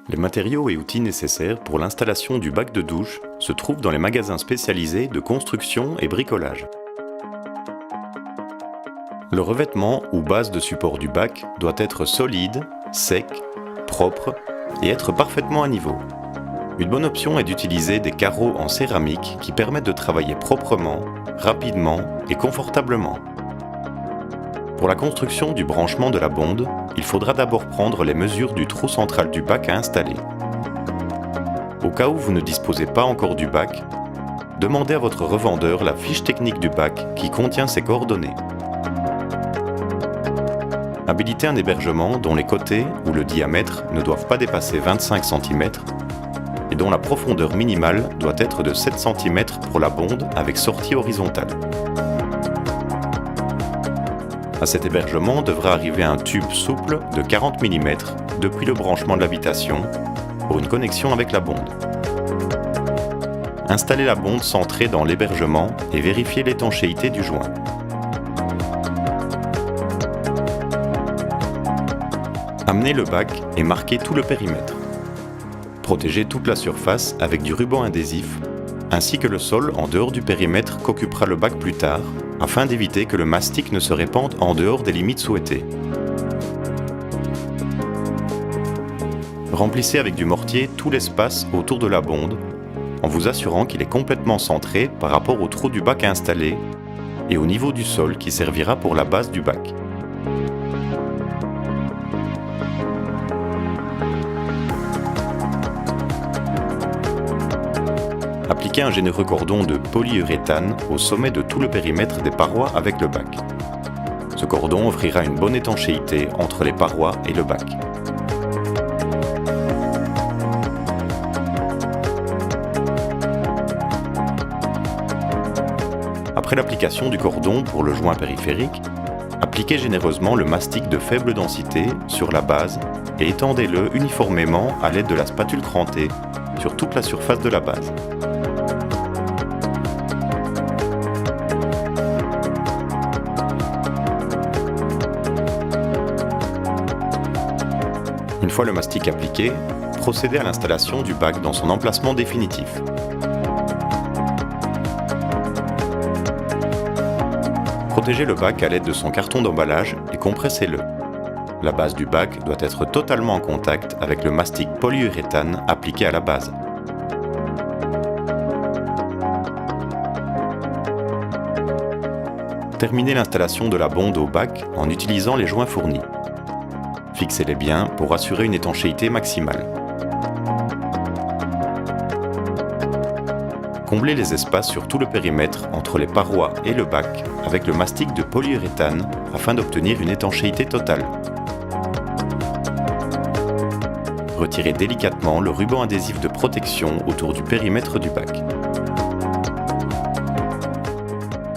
Les matériaux et outils nécessaires pour l'installation du bac de douche se trouvent dans les magasins spécialisés de construction et bricolage. Le revêtement ou base de support du bac doit être solide, sec, propre et être parfaitement à niveau. Une bonne option est d'utiliser des carreaux en céramique qui permettent de travailler proprement, rapidement et confortablement. Pour la construction du branchement de la bonde, il faudra d'abord prendre les mesures du trou central du bac à installer. Au cas où vous ne disposez pas encore du bac, demandez à votre revendeur la fiche technique du bac qui contient ses coordonnées. Habilitez un hébergement dont les côtés ou le diamètre ne doivent pas dépasser 25 cm et dont la profondeur minimale doit être de 7 cm pour la bonde avec sortie horizontale. À cet hébergement devra arriver un tube souple de 40 mm depuis le branchement de l'habitation pour une connexion avec la bonde. Installez la bonde centrée dans l'hébergement et vérifiez l'étanchéité du joint. Amenez le bac et marquez tout le périmètre. Protégez toute la surface avec du ruban adhésif, ainsi que le sol en dehors du périmètre qu'occupera le bac plus tard, afin d'éviter que le mastic ne se répande en dehors des limites souhaitées. Remplissez avec du mortier tout l'espace autour de la bonde, en vous assurant qu'il est complètement centré par rapport au trou du bac à installer et au niveau du sol qui servira pour la base du bac. Appliquez un généreux cordon de polyuréthane au sommet de tout le périmètre des parois avec le bac. Ce cordon offrira une bonne étanchéité entre les parois et le bac. Après l'application du cordon pour le joint périphérique, appliquez généreusement le mastic de faible densité sur la base et étendez-le uniformément à l'aide de la spatule crantée sur toute la surface de la base. Une fois le mastic appliqué, procédez à l'installation du bac dans son emplacement définitif. Protégez le bac à l'aide de son carton d'emballage et compressez-le. La base du bac doit être totalement en contact avec le mastic polyuréthane appliqué à la base. Terminez l'installation de la bonde au bac en utilisant les joints fournis. Fixez-les bien pour assurer une étanchéité maximale. Comblez les espaces sur tout le périmètre entre les parois et le bac avec le mastic de polyuréthane afin d'obtenir une étanchéité totale. Retirez délicatement le ruban adhésif de protection autour du périmètre du bac.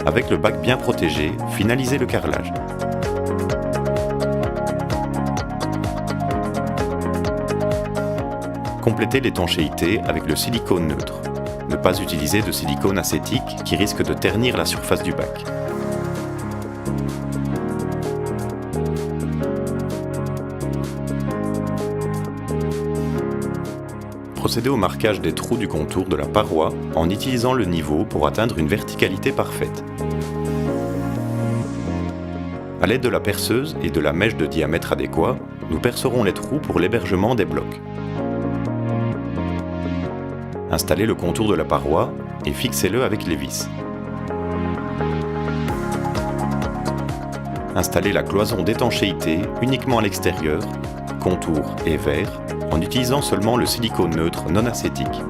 Avec le bac bien protégé, finalisez le carrelage. Complétez l'étanchéité avec le silicone neutre. Ne pas utiliser de silicone acétique qui risque de ternir la surface du bac. Procédez au marquage des trous du contour de la paroi en utilisant le niveau pour atteindre une verticalité parfaite. À l'aide de la perceuse et de la mèche de diamètre adéquat, nous percerons les trous pour l'hébergement des blocs. Installez le contour de la paroi et fixez-le avec les vis. Installez la cloison d'étanchéité uniquement à l'extérieur, contour et verre, en utilisant seulement le silicone neutre non acétique.